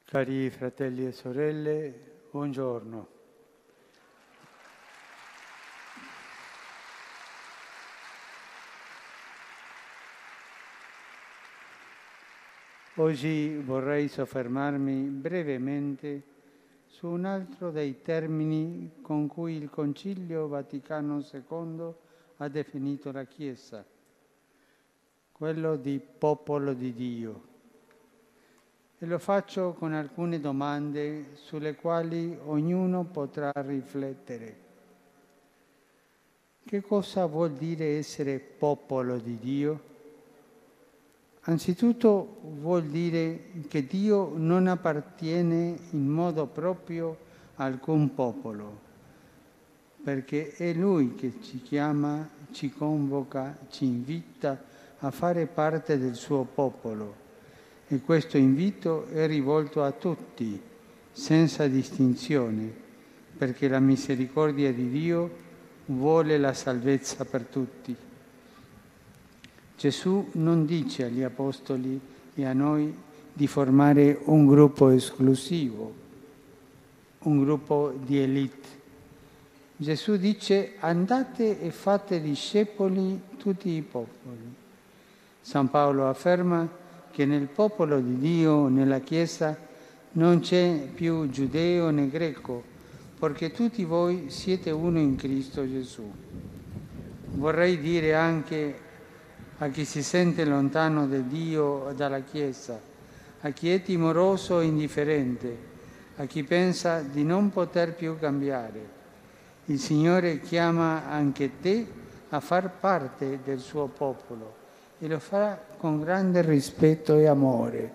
Cari fratelli e sorelle, buongiorno. Oggi vorrei soffermarmi brevemente su un altro dei termini con cui il Concilio Vaticano II ha definito la Chiesa, quello di popolo di Dio. E lo faccio con alcune domande sulle quali ognuno potrà riflettere. Che cosa vuol dire essere popolo di Dio? Anzitutto vuol dire che Dio non appartiene in modo proprio a alcun popolo, perché è Lui che ci chiama, ci convoca, ci invita a fare parte del suo popolo. E questo invito è rivolto a tutti, senza distinzione, perché la misericordia di Dio vuole la salvezza per tutti. Gesù non dice agli Apostoli e a noi di formare un gruppo esclusivo, un gruppo di élite. Gesù dice: andate e fate discepoli tutti i popoli. San Paolo afferma che nel popolo di Dio, nella Chiesa, non c'è più giudeo né greco, perché tutti voi siete uno in Cristo Gesù. Vorrei dire anche a chi si sente lontano da Dio e dalla Chiesa, a chi è timoroso e indifferente, a chi pensa di non poter più cambiare. Il Signore chiama anche te a far parte del suo popolo e lo fa con grande rispetto e amore.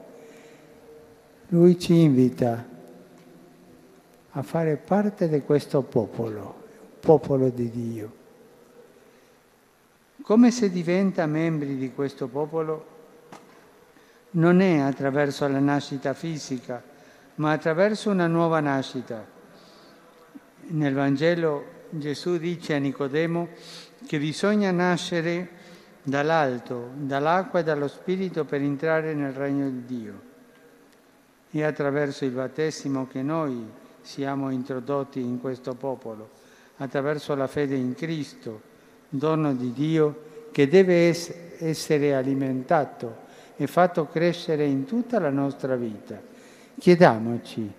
Lui ci invita a fare parte di questo popolo di Dio. Come si diventa membri di questo popolo? Non è attraverso la nascita fisica, ma attraverso una nuova nascita. Nel Vangelo Gesù dice a Nicodemo che bisogna nascere dall'alto, dall'acqua e dallo Spirito per entrare nel regno di Dio. È attraverso il battesimo che noi siamo introdotti in questo popolo, attraverso la fede in Cristo, dono di Dio che deve essere alimentato e fatto crescere in tutta la nostra vita. Chiediamoci: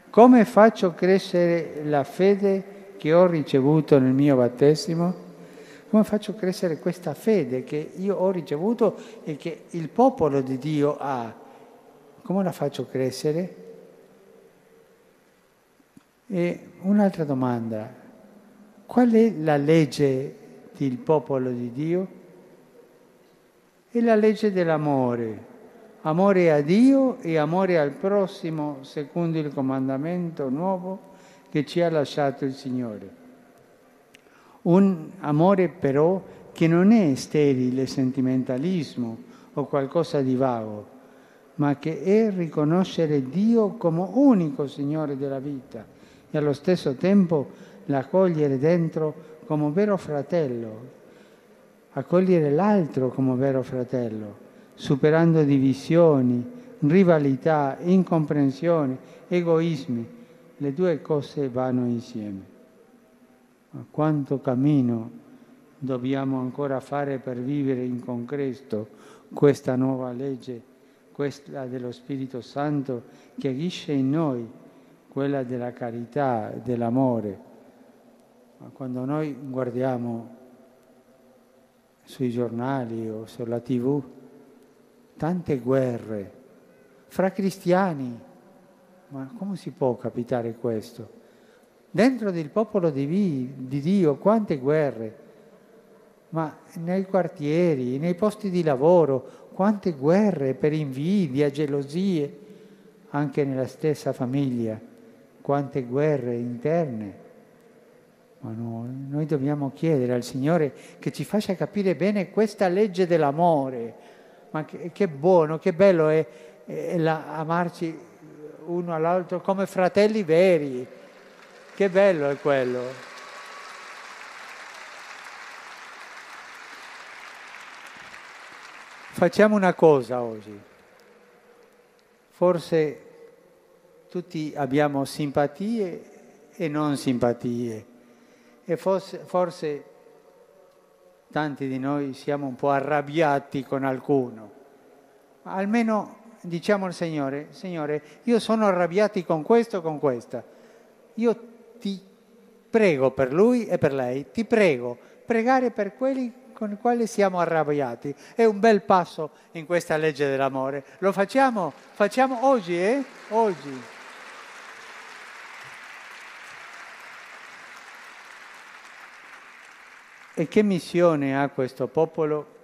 come faccio crescere la fede che ho ricevuto nel mio battesimo? Come faccio crescere questa fede che io ho ricevuto e che il popolo di Dio ha? Come la faccio crescere? E un'altra domanda: qual è la legge del popolo di Dio? È la legge dell'amore. Amore a Dio e amore al prossimo, secondo il comandamento nuovo che ci ha lasciato il Signore. Un amore però che non è sterile sentimentalismo o qualcosa di vago, ma che è riconoscere Dio come unico Signore della vita e allo stesso tempo l'accogliere dentro come vero fratello, accogliere l'altro come vero fratello, superando divisioni, rivalità, incomprensioni, egoismi. Le due cose vanno insieme. Ma quanto cammino dobbiamo ancora fare per vivere in concreto questa nuova legge, quella dello Spirito Santo che agisce in noi, quella della carità, dell'amore. Ma quando noi guardiamo sui giornali o sulla TV tante guerre fra cristiani, ma come si può capitare questo? Dentro del popolo di Dio quante guerre, ma nei quartieri, nei posti di lavoro, quante guerre per invidia, gelosie, anche nella stessa famiglia, quante guerre interne. Ma noi dobbiamo chiedere al Signore che ci faccia capire bene questa legge dell'amore. Ma che buono, che bello è amarci uno all'altro come fratelli veri. Che bello è quello. Facciamo una cosa oggi. Forse tutti abbiamo simpatie e non simpatie e forse tanti di noi siamo un po' arrabbiati con alcuno. Ma almeno diciamo al Signore: Signore, io sono arrabbiati con questo o con questa. Io ti prego per lui e per lei, ti prego, pregare per quelli con i quali siamo arrabbiati. È un bel passo in questa legge dell'amore. Lo facciamo? Facciamo oggi, Oggi. E che missione ha questo popolo?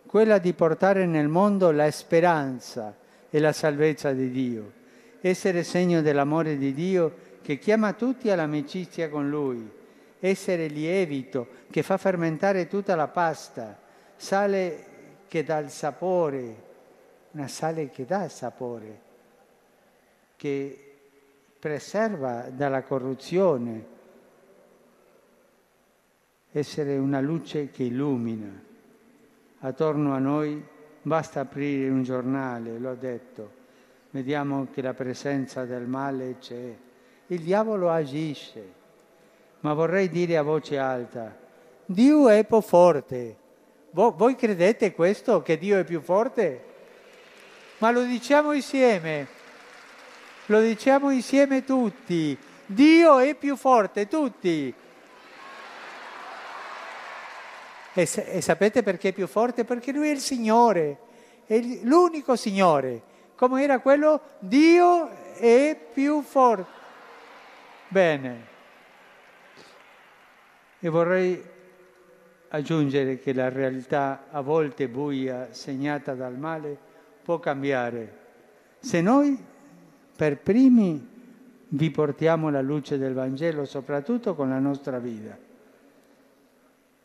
Quella di portare nel mondo la speranza e la salvezza di Dio, essere segno dell'amore di Dio che chiama tutti all'amicizia con Lui, essere lievito che fa fermentare tutta la pasta, sale che dà il sapore, una sale che dà il sapore, che preserva dalla corruzione, essere una luce che illumina. Attorno a noi basta aprire un giornale, l'ho detto, vediamo che la presenza del male c'è. Il diavolo agisce, ma vorrei dire a voce alta: Dio è più forte. Voi credete questo, che Dio è più forte? Ma lo diciamo insieme tutti. Dio è più forte, tutti. E sapete perché è più forte? Perché Lui è il Signore, è l'unico Signore. Come era quello? Dio è più forte. Bene. E vorrei aggiungere che la realtà, a volte buia, segnata dal male, può cambiare. Se noi per primi vi portiamo la luce del Vangelo, soprattutto con la nostra vita.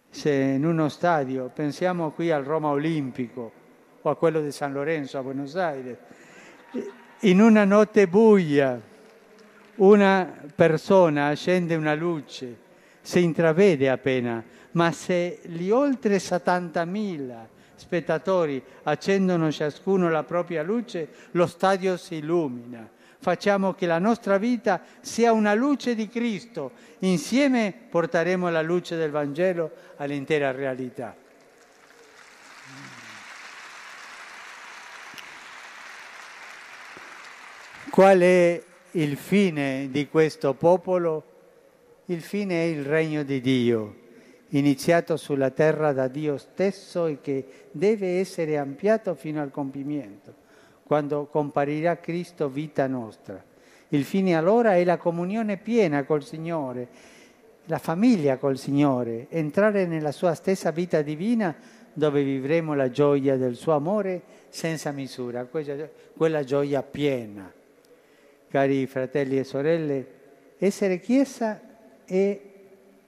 Se in uno stadio, pensiamo qui al Roma Olimpico o a quello di San Lorenzo a Buenos Aires, in una notte buia una persona accende una luce, si intravede appena, ma se gli oltre 70.000 spettatori accendono ciascuno la propria luce, lo stadio si illumina. Facciamo che la nostra vita sia una luce di Cristo. Insieme porteremo la luce del Vangelo all'intera realtà. Qual è il fine di questo popolo? Il fine è il regno di Dio, iniziato sulla terra da Dio stesso e che deve essere ampliato fino al compimento, quando comparirà Cristo vita nostra. Il fine allora è la comunione piena col Signore, la famiglia col Signore, entrare nella sua stessa vita divina dove vivremo la gioia del suo amore senza misura, quella gioia piena. Cari fratelli e sorelle, essere Chiesa è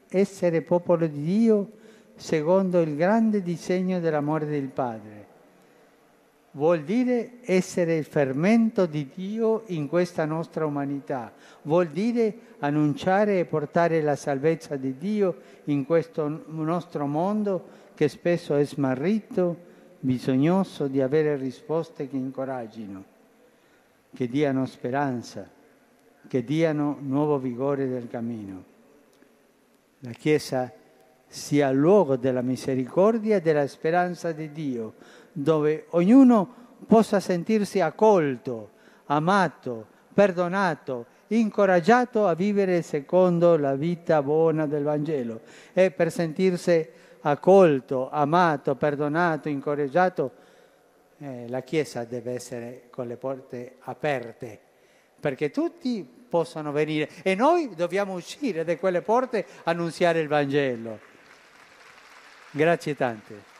essere popolo di Dio secondo il grande disegno dell'amore del Padre. Vuol dire essere il fermento di Dio in questa nostra umanità. Vuol dire annunciare e portare la salvezza di Dio in questo nostro mondo che spesso è smarrito, bisognoso di avere risposte che incoraggino, che diano speranza, che diano nuovo vigore del cammino. La Chiesa sia luogo della misericordia e della speranza di Dio, dove ognuno possa sentirsi accolto, amato, perdonato, incoraggiato a vivere secondo la vita buona del Vangelo. E per sentirsi accolto, amato, perdonato, incoraggiato, la Chiesa deve essere con le porte aperte, perché tutti possono venire e noi dobbiamo uscire da quelle porte e annunziare il Vangelo. Grazie tante.